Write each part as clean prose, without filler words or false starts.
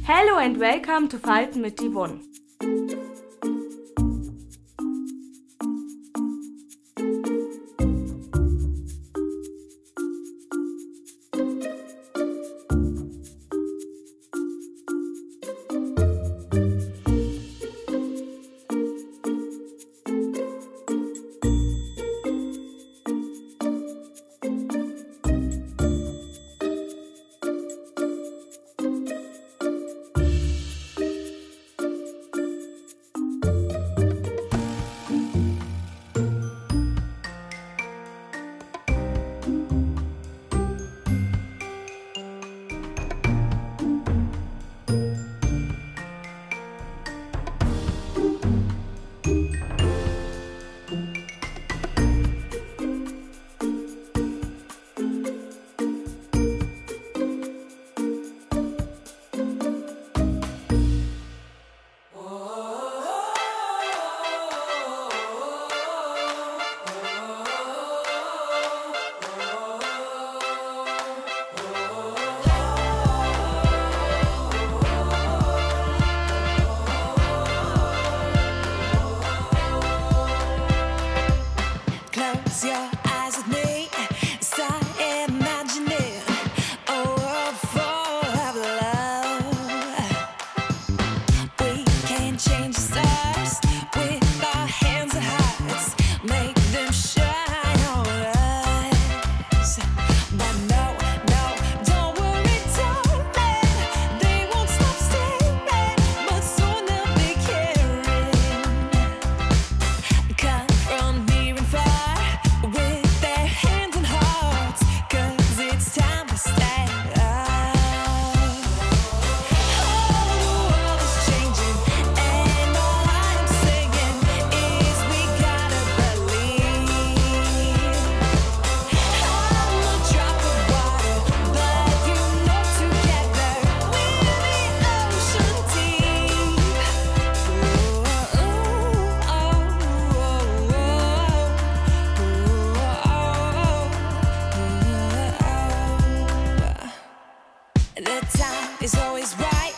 Hello and welcome to Falten mit Yvonne. Your eyes at me, start imagining a world full of love. We can change the stars with our hands and hearts, make them shine on us. But no, don't worry, darling, they won't stop staring, but soon they'll be caring. Come from near and far, with their hands and hearts, 'cause it's time to stand up. Oh, the world is changing, and all I'm saying is we gotta believe. I'm a drop of water, but you know together we're the ocean deep. The time is always right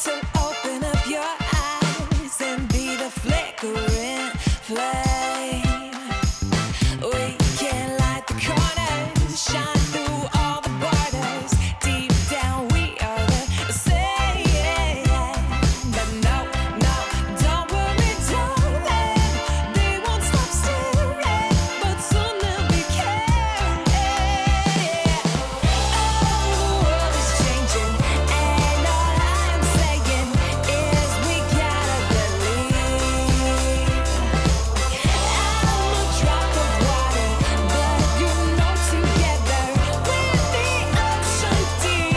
to open up your eyes and be the flickering flame. We can light the corners, shine through all the borders. Deep down we are the same. But no, don't worry, darling, they won't stop staring, but soon they'll be caring. Oh, the world is changing, and all I'm saying is we gotta believe. I'm a drop of water, but you know together we're the ocean deep.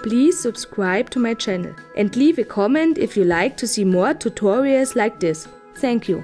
Please subscribe to my channel and leave a comment if you like to see more tutorials like this. Thank you.